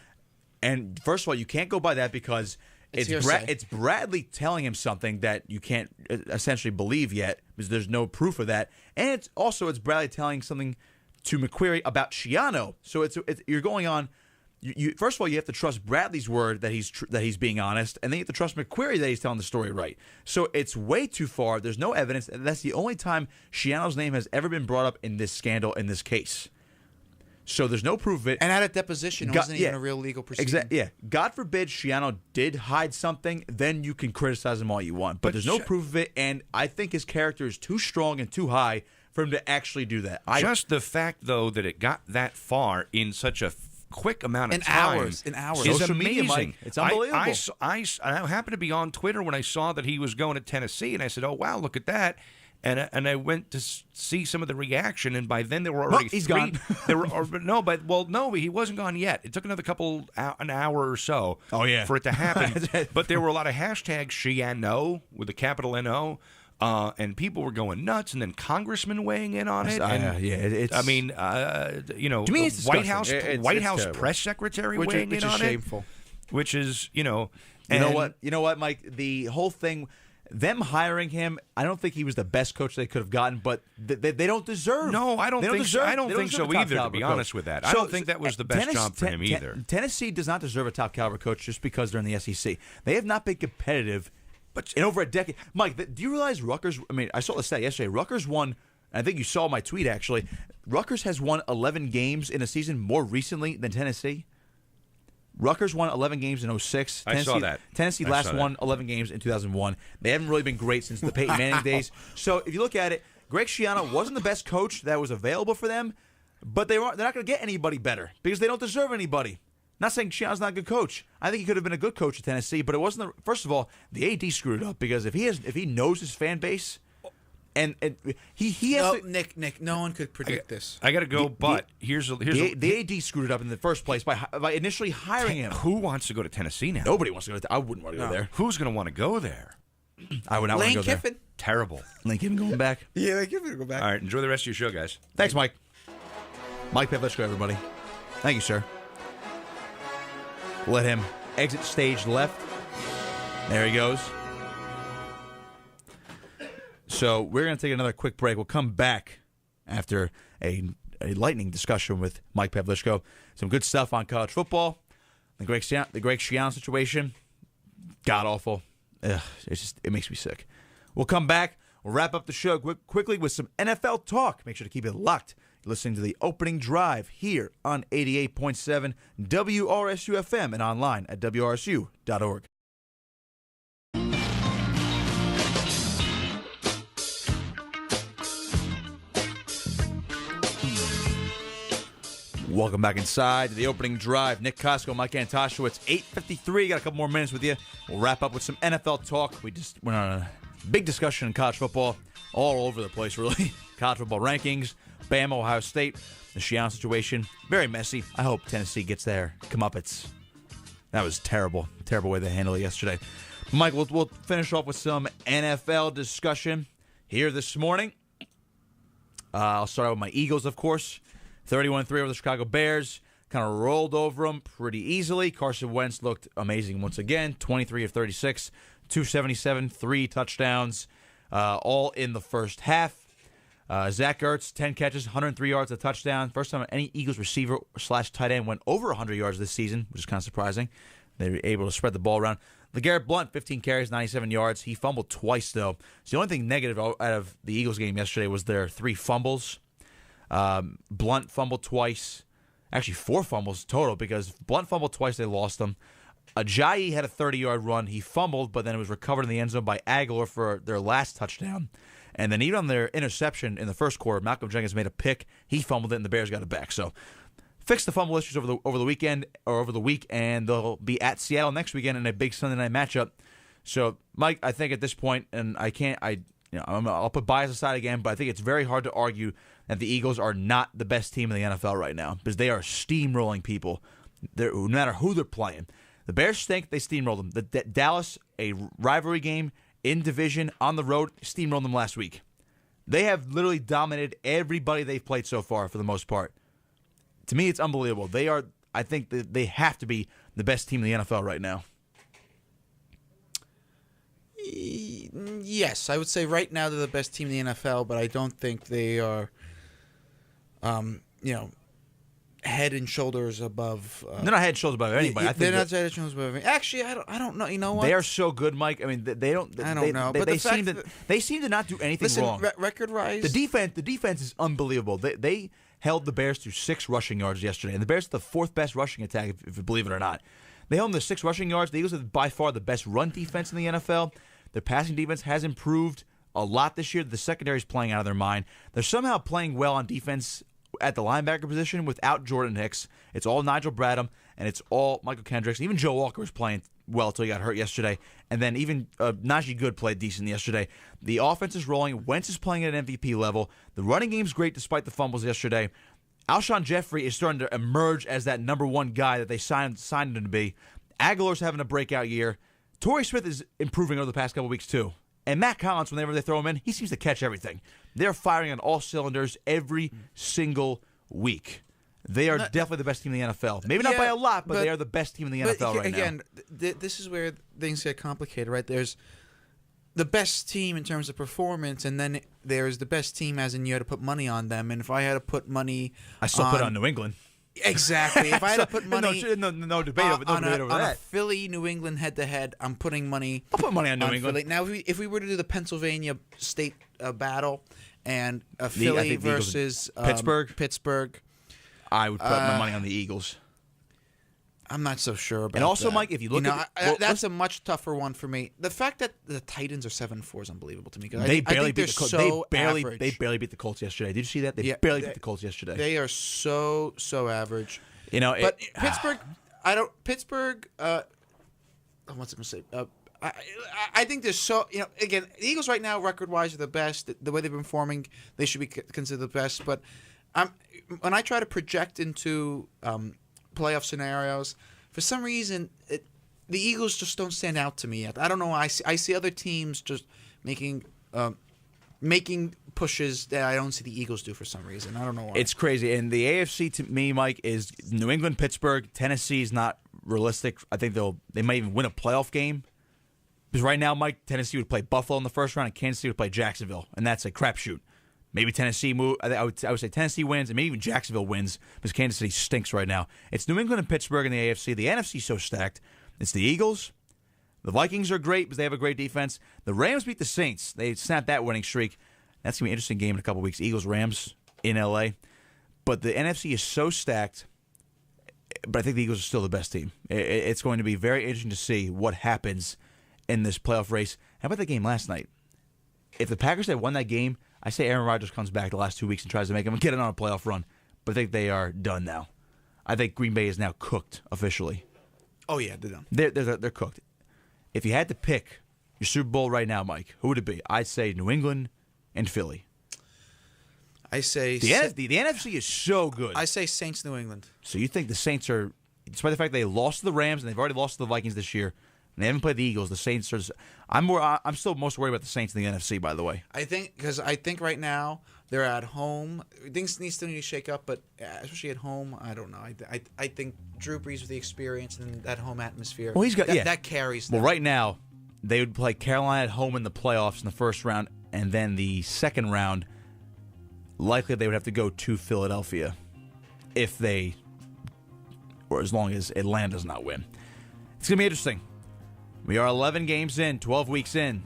And first of all, you can't go by that because It's it's hearsay. Bradley telling him something that you can't essentially believe yet because there's no proof of that. And it's Bradley telling something to McQuarrie about Schiano. So it's you're going on. You first of all, you have to trust Bradley's word that he's being honest, and then you have to trust McQuarrie that he's telling the story right. So it's way too far. There's no evidence, and that's the only time Schiano's name has ever been brought up in this scandal, in this case. So there's no proof of it. And at a deposition, it wasn't even a real legal proceeding. Exactly. Yeah. God forbid Schiano did hide something, then you can criticize him all you want. But there's no proof of it, and I think his character is too strong and too high for him to actually do that. Just the fact, though, that it got that far in such a quick amount of In time hours. is Social amazing. media, Mike. It's unbelievable. I happened to be on Twitter when I saw that he was going to Tennessee, and I said, "Oh wow, look at that!" And I went to see some of the reaction, and by then there were already he's three. gone. There were he wasn't gone yet. It took another an hour or so. Oh, yeah. For it to happen. But there were a lot of hashtags Schiano with a capital N-O. And people were going nuts, and then congressmen weighing in on it. And, it's. I mean, To me, it's White disgusting. House It's terrible. press secretary Which weighing in is on shameful. it, which is You know what, Mike? The whole thing, them hiring him, I don't think he was the best coach they could have gotten, but they don't deserve. No, I don't they think so. deserve- I don't they think deserve so a top either, to caliber be coach. honest with that. I don't think that was the best job for him either. Tennessee does not deserve a top caliber coach just because they're in the SEC. They have not been competitive in over a decade. Mike, do you realize Rutgers? I mean, I saw the stat yesterday. Rutgers won. I think you saw my tweet actually. Rutgers has won 11 games in a season more recently than Tennessee. Rutgers won 11 games in 06. I saw that. Tennessee I last saw that. won 11 games in 2001. They haven't really been great since the Peyton Manning days. So if you look at it, Greg Schiano wasn't the best coach that was available for them, but they're not going to get anybody better because they don't deserve anybody. Not saying Schiano's not a good coach. I think he could have been a good coach at Tennessee, but it wasn't. First of all, the AD screwed it up because if he knows his fan base, and he has to, Nick, no one could predict this. I got to go, but here's the AD screwed it up in the first place by initially hiring him. who wants to go to Tennessee now? Nobody wants to go. I wouldn't want to go there. Who's going to want to go there? I would not want Lane to go Kiffin. Terrible. there. Lane Kiffin going back. Yeah, Lane Kiffin go back. All right, enjoy the rest of your show, guys. Thanks, Mike. Mike Pavlichko, everybody. Thank you, sir. Let him exit stage left. There he goes. So we're going to take another quick break. We'll come back after a lightning discussion with Mike Pavlichko. Some good stuff on college football. The Greg Schiano situation, god awful. Ugh, it makes me sick. We'll come back. We'll wrap up the show quickly with some NFL talk. Make sure to keep it locked. You're listening to the opening drive here on 88.7 WRSU FM and online at WRSU.org. Welcome back inside to the opening drive. Nick Kosko, Mike Antosiewicz, 8:53. Got a couple more minutes with you. We'll wrap up with some NFL talk. We just went on a big discussion in college football all over the place, really. College football rankings, Bama, Ohio State, the Schiano situation. Very messy. I hope Tennessee gets their comeuppance. That was terrible. Terrible way they handled it yesterday. Mike, we'll finish off with some NFL discussion here this morning. I'll start out with my Eagles, of course. 31-3 over the Chicago Bears. Kind of rolled over them pretty easily. Carson Wentz looked amazing once again. 23 of 36, 277, 3 touchdowns, all in the first half. Zach Ertz, 10 catches, 103 yards, a touchdown. First time any Eagles receiver / tight end went over 100 yards this season, which is kind of surprising. They were able to spread the ball around. LeGarrette Blount, 15 carries, 97 yards. He fumbled twice, though. So the only thing negative out of the Eagles game yesterday was their 3 fumbles. Blount fumbled twice. Actually, 4 fumbles total because Blount fumbled twice. They lost them. Ajayi had a 30-yard run. He fumbled, but then it was recovered in the end zone by Aguilar for their last touchdown. And then even on their interception in the first quarter, Malcolm Jenkins made a pick. He fumbled it, and the Bears got it back. So fix the fumble issues over the weekend or over the week, and they'll be at Seattle next weekend in a big Sunday night matchup. So, Mike, I think at this point, and I'll put bias aside again, but I think it's very hard to argue that the Eagles are not the best team in the NFL right now because they are steamrolling people, no matter who they're playing. The Bears stink; they steamrolled them. The Dallas, a rivalry game in division on the road, steamrolled them last week. They have literally dominated everybody they've played so far for the most part. To me, it's unbelievable. They are. I think that they have to be the best team in the NFL right now. Yes, I would say right now they're the best team in the NFL, but I don't think they are, head and shoulders above. They're not head and shoulders above anybody. I think they're not head and shoulders above anybody. Actually, I don't know. You know what? They are so good, Mike. I mean, they don't. I don't know, but they seem to not do anything wrong. Record-wise, the defense is unbelievable. They held the Bears to 6 rushing yards yesterday, and the Bears are the 4th best rushing attack, if you believe it or not. They held them to 6 rushing yards. The Eagles are by far the best run defense in the NFL. Their passing defense has improved a lot this year. The secondary is playing out of their mind. They're somehow playing well on defense at the linebacker position without Jordan Hicks. It's all Nigel Bradham, and it's all Michael Kendricks. Even Joe Walker was playing well until he got hurt yesterday. And then even Najee Good played decent yesterday. The offense is rolling. Wentz is playing at an MVP level. The running game's great despite the fumbles yesterday. Alshon Jeffrey is starting to emerge as that number 1 guy that they signed him to be. Aguilar's having a breakout year. Torrey Smith is improving over the past couple weeks, too. And Matt Collins, whenever they throw him in, he seems to catch everything. They're firing on all cylinders every single week. They are definitely the best team in the NFL. Maybe not by a lot, but they are the best team in the NFL right now. Again, this is where things get complicated, right? There's the best team in terms of performance, and then there's the best team as in you had to put money on them. And if I had to put money I still put on New England. Exactly. If I had to put money no debate over that. On a Philly New England head-to-head, I'm putting money. I'll put money on New England. Philly. Now, if we were to do the Pennsylvania state battle and Philly versus Pittsburgh, I would put my money on the Eagles. I'm not so sure about And also, that. Mike, if you look that's a much tougher one for me. The fact that the Titans are 7-4 is unbelievable to me. They barely beat the Colts. Average. They barely beat the Colts yesterday. Did you see that? They barely beat the Colts yesterday. They are so average. But Pittsburgh, Pittsburgh. What's it going to say? I think there's again, the Eagles right now, record-wise, are the best. The way they've been performing, they should be considered the best. But when I try to project into playoff scenarios, for some reason, the Eagles just don't stand out to me yet. I don't know why. I see other teams just making pushes that I don't see the Eagles do for some reason. I don't know why. It's crazy. And the AFC to me, Mike, is New England, Pittsburgh. Tennessee is not realistic. I think they might even win a playoff game. Because right now, Mike, Tennessee would play Buffalo in the first round, and Kansas City would play Jacksonville, and that's a crapshoot. Maybe Tennessee move. I would say Tennessee wins, and maybe even Jacksonville wins because Kansas City stinks right now. It's New England and Pittsburgh in the AFC. The NFC is so stacked. It's the Eagles. The Vikings are great because they have a great defense. The Rams beat the Saints. They snapped that winning streak. That's going to be an interesting game in a couple weeks. Eagles-Rams in L.A. But the NFC is so stacked, but I think the Eagles are still the best team. It's going to be very interesting to see what happens in this playoff race. How about the game last night? If the Packers had won that game, I say Aaron Rodgers comes back the last 2 weeks and tries to make them get it on a playoff run. But I think they are done now. I think Green Bay is now cooked officially. Oh, yeah, they're done. They're cooked. If you had to pick your Super Bowl right now, Mike, who would it be? I'd say New England and Philly. I say the NFC is so good. I say Saints, New England. So you think the Saints are, despite the fact they lost to the Rams and they've already lost to the Vikings this year, And they haven't played the Eagles. The Saints are. I'm still most worried about the Saints in the NFC. By the way, I think right now they're at home. Things still need to shake up, but especially at home, I don't know. I think Drew Brees with the experience and that home atmosphere. Well, he's got that carries them. Well, right now they would play Carolina at home in the playoffs in the first round, and then the second round. Likely they would have to go to Philadelphia as long as Atlanta does not win. It's going to be interesting. We are 11 games in, 12 weeks in.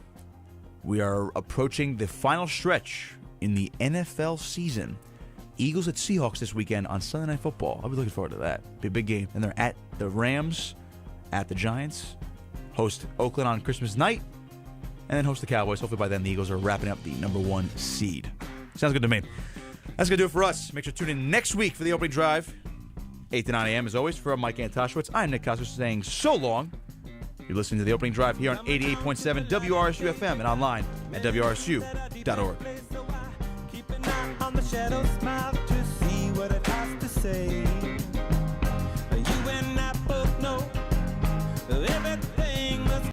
We are approaching the final stretch in the NFL season. Eagles at Seahawks this weekend on Sunday Night Football. I'll be looking forward to that. Be a big game. And they're at the Rams, at the Giants, host Oakland on Christmas night, and then host the Cowboys. Hopefully by then the Eagles are wrapping up the number 1 seed. Sounds good to me. That's going to do it for us. Make sure to tune in next week for the opening drive. 8 to 9 a.m. as always. For Mike Antosiewicz, I'm Nick Kosko saying so long. You're listening to the opening drive here on 88.7 WRSU FM and online at WRSU.org. Keep an eye on the shadow smile to see what it has to say.